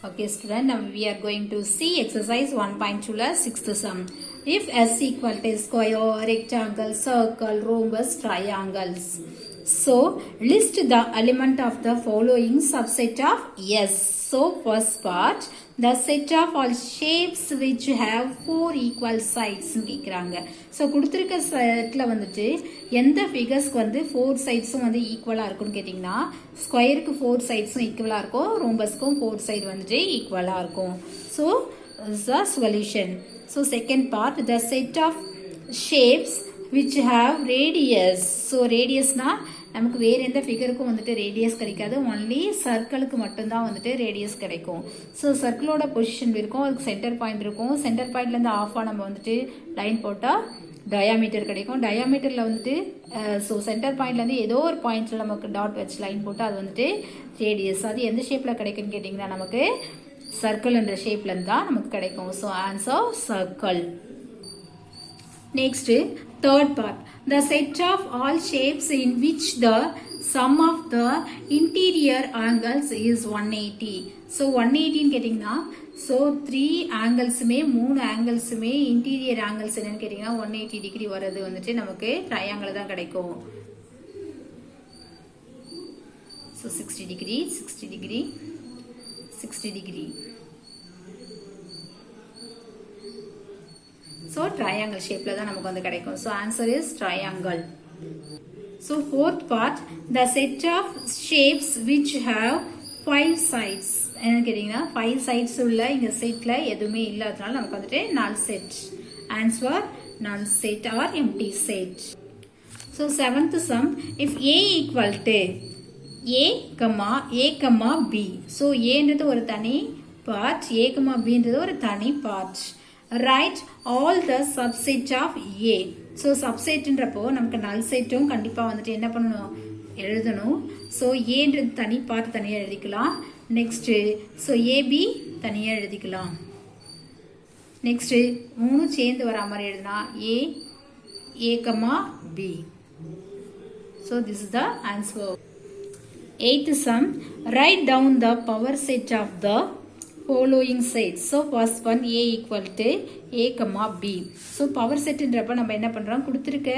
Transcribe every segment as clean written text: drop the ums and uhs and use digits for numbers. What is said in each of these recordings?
Okay student, now we are going to see exercise 1.2 sixth sum. If S equal to square, rectangle, circle, rhombus, triangles. So list the element of the following subset of S. So first part, the set of all shapes which have four equal sides. So கொடுத்திருக்க செட்ல வந்துட்டு எந்த ஃபிகர்ஸ்க்கு வந்து 4 சைட்ஸும் வந்து ஈக்குவலா இருக்கும்னு கேட்டிங்கனா ஸ்கொயருக்கு 4 சைட்ஸும் ஈக்குவலா இருக்கும், ரோம்பஸ்க்கும் 4 சைடு வந்துட்டு ஈக்குவலா இருக்கும். So is the solution. So second part, the set of shapes which have radius. So radius na நமக்கு வேற எந்த ஃபிகருக்கும் வந்துட்டு ரேடியஸ் கிடைக்காது, ஒன்லி சர்க்கிளுக்கு மட்டும்தான் வந்துட்டு ரேடியஸ் கிடைக்கும். ஸோ சர்க்கிளோட பொசிஷன் இருக்கும், அதுக்கு சென்டர் பாயிண்ட் இருக்கும், சென்டர் பாயிண்ட்லேருந்து ஆஃபாக நம்ம வந்துட்டு லைன் போட்டால் டயாமீட்டர் கிடைக்கும். டயாமீட்டரில் வந்துட்டு ஸோ சென்டர் பாயிண்ட்லேருந்து ஏதோ ஒரு பாயிண்ட்ஸில் நமக்கு டாட் வச்சு லைன் போட்டால் அது வந்துட்டு ரேடியஸ். அது எந்த ஷேப்பில் கிடைக்குன்னு கேட்டிங்கன்னா நமக்கு சர்க்கிள்ன்ற ஷேப்லேருந்து தான் நமக்கு கிடைக்கும். So answer circle. Next, third part, the set of all shapes in which the sum of the interior angles is 180. So 180 கேட்டிங்கனா so 3 angles-மே 3 angles-மே interior angles என்னன்னு கேட்டிங்கனா 180 degree வரது வந்துட்டு நமக்கு triangle தான் கிடைக்கும். So 60 degree, 60 degree, 60 degree. So triangle shape la da namakku vandu kedaikum. So answer is triangle. So fourth part, the set of shapes which have 5 sides. என்ன கேட்டிங்கனா 5 sides உள்ள இந்த செட்ல எதுவுமே இல்லாதனால நமக்கு வந்துட்டு null set. Answer null set or empty set. So seventh sum, if A equal to A, B. So A ன்றது ஒரு தனி part, A, B ன்றது ஒரு தனி part. Write all the subset of A. So subset ன்றப்போ நமக்கு null setம் கண்டிப்பா வந்துட்டு என்ன பண்ணணும் எழுதணும். So A ன்றது தனி பார்ட் தனியா எழுதிக்கலாம். நெக்ஸ்ட் so AB தனியா எழுதிக்கலாம். நெக்ஸ்ட் மூணு சேர்ந்து வர மாதிரி எழுதுனா A, B. So this is the answer. Eighth sum, write down the power set of the following sets. So first one, A equal to A, B. So power set ன்றப்ப நம்ம என்ன பண்றோம், கொடுத்திருக்க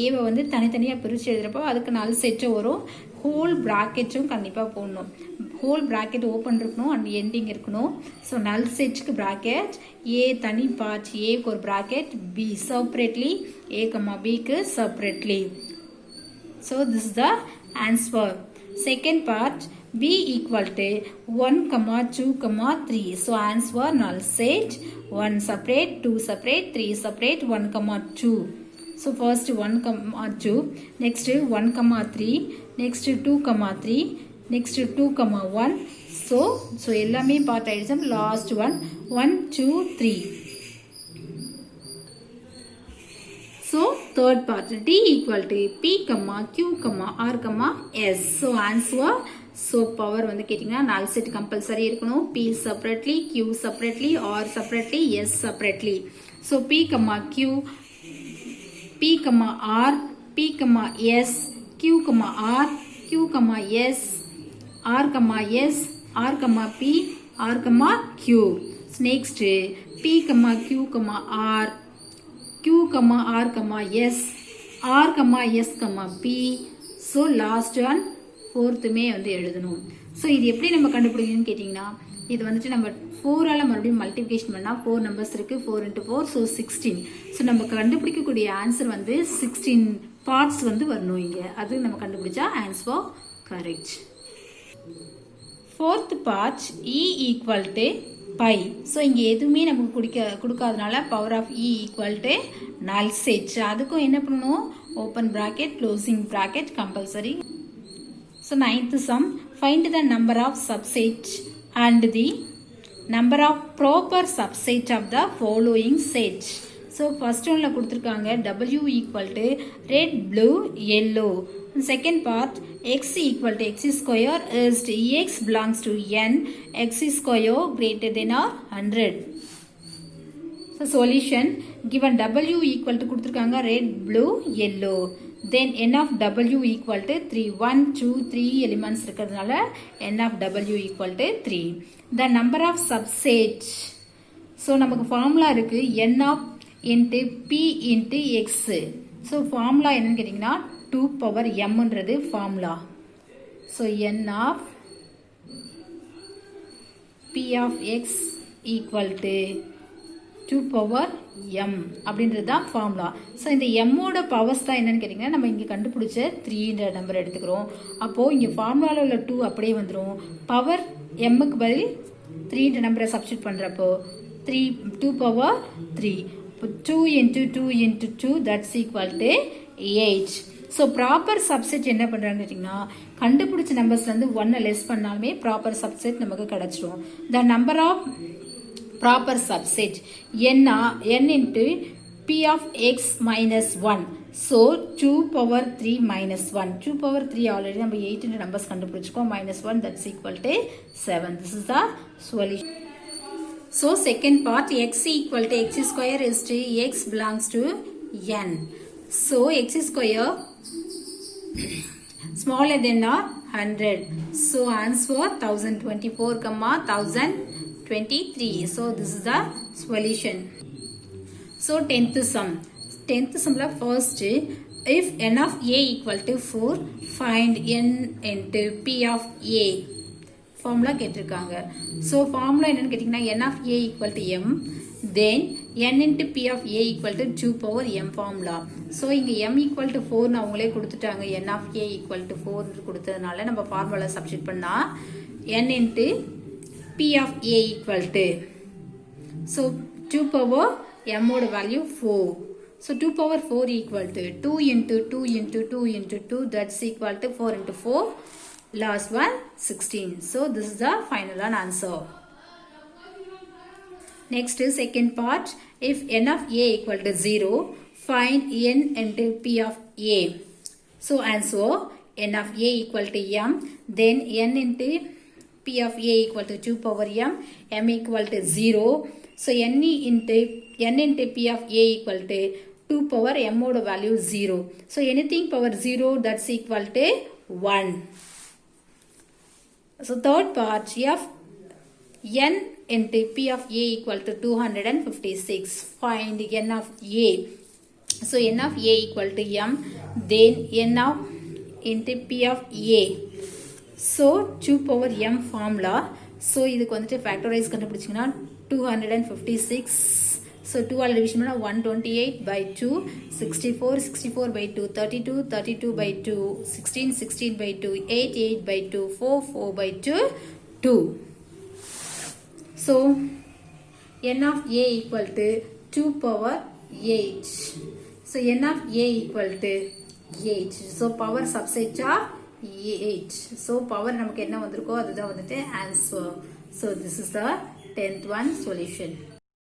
A வை வந்து தனித்தனியா பிரிச்சு எழுதுறப்போ அதுக்கு null set வரும். Whole பிராக்கெட்டும் கண்டிப்பா போடணும். ஹோல் பிராக்கெட் ஓபன் இருக்கணும் அண்ட் எண்டிங் இருக்கணும். So null setக்கு பிராக்கெட், A தனி பார்ட் A க்கு ஒரு bracket, B separately, A, B க்கு separately. So this is the answer. Second part, B equal to 1, 2, 3. So answer null set, 1 separate, 2 separate, 3 separate, 1, 2. So first 1, 2, next 1, 3, next 2, 3, next 2, 1. So எல்லாமே part ஆயிடுச்சு. Last one 1, 2, 3. So third part, D equal to P, Q, R, S. So answer, so power வந்து கேட்டிங்கன்னா null set compulsory இருக்கணும். P separately, Q separately, R separately, S separately. So P, Q, P, R, P, S, Q, R, Q, S, R, S, R, P, R, Q. So next P, Q, R, Q, R, S, R, S, P. So last one ஃபோர்த்துமே வந்து எழுதணும். So இது எப்படி நம்ம கண்டுபிடிக்கணும்னு கேட்டிங்கன்னா இது வந்துட்டு நம்ம 4ஆல் மறுபடியும் மல்டிப்ளிகேஷன் பண்ணால் 4 நம்பர்ஸ் இருக்குது, 4 into 4, ஸோ 16. ஸோ நம்ம கண்டுபிடிக்கக்கூடிய ஆன்சர் வந்து 16 பார்ட்ஸ் வந்து வரணும் இங்கே, அது நம்ம கண்டுபிடிச்சா answer correct. Fourth part, E equal to pi. So இங்கே எதுவுமே நமக்கு கொடுக்காதனால power of E equal to null set. அதுக்கும் என்ன பண்ணணும், open bracket closing bracket compulsory. So ninth sum, find the number of subset and the number of proper subset of the following set. So first one la கொடுத்திருக்காங்க W equal to red, blue, yellow. Second part, X equal to X square is to X belongs to N, X square greater than or 100. So solution, given W equal to கொடுத்திருக்காங்க red, blue, yellow. then n of w equal to 3. 1, 2, 3 elements இருக்கிறதுனால n of w equal to 3. The number of subset. So நமக்கு formula இருக்கு n of into p into x. So formula என்னன்னு கேட்டிங்கன்னா 2 power m ன்றது formula. So n of p of x equal to 2 power m அப்படின்றது தான் formula. So இந்த எம்மோட powers தான் என்னன்னு கேட்டிங்கன்னா நம்ம இங்கே கண்டுபிடிச்ச 3ன்ற நம்பர் எடுத்துக்கிறோம். அப்போது இங்கே ஃபார்முலாவில் உள்ள 2 அப்படியே வந்துடும். பவர் எம்முக்கு பதில் 3ன்ற நம்பரை சப்ஸ்டியூட் பண்ணுறப்போ 2 பவர் 3. இப்போ 2 into 2 into 2 that's equal to 8. So proper subset என்ன பண்ணுறாங்கன்னு கேட்டிங்கன்னா கண்டுபிடிச்ச நம்பர்ஸ்லேருந்து 1 லெஸ் பண்ணாலுமே ப்ராப்பர் சப்செட் நமக்கு கிடச்சிரும். The number of proper subset n into p of x minus 1. So 2 power 3 minus 1. 2 power 3 already நம்ம 8 ன்ற numbers கண்டுபிடிச்சிருக்கோம். minus 1 that's equal to 7. This is the solution. So second part x equal to x square is to x belongs to n. So x square smaller than or 100. So answer 1024, 1023. So this is the solution. So 10th sum. 10th sum la first, if n of a equal to 4, find n into p of a. Formula கேட்டிருக்காங்க. So formula என்னன்னு கேட்டிங்கன்னா n of a equal to m, then n into p of a equal to 2 power m formula. So இங்க m equal to 4 நான் உங்களே கொடுத்துட்டாங்க. n of a equal to 4 கொடுத்ததுனால நம்ம formula substitute பண்ணா n into p of a equal to, so 2 power m oda value 4. So 2 power 4 equal to 2 into 2 into 2 into 2 that's equal to 4 into 4. Last one 16. So this is the final answer. Next is second part. If n of a equal to 0, find n into p of a. So answer n of a equal to m, then n into p of a equal to 2 power m equal to 0. So n into p of a equal to 2 power m oda value 0. So anything power 0 that's equal to 1. So third part, f n into p of a equal to 256. Find n of a. So n of a equal to m, then n of into p of a. So 2 power m formula. So இதுக்கு வந்துட்டு factorize கண்டுபிடிச்சிங்கன்னா 256. So 2 all division பண்ணா 128 by 2, 64, 64 by 2, 32, 32 by 2, 16, 16 by 2, 8, 8 by 2, 4, 4 by 2, 2. So n of a equal to 2 power 8. So n of a equal to 8. So power subset of 8. So power நமக்கு என்ன வந்திருக்கோ அதுதான் வந்துட்டு answer. So this is the 10th one solution.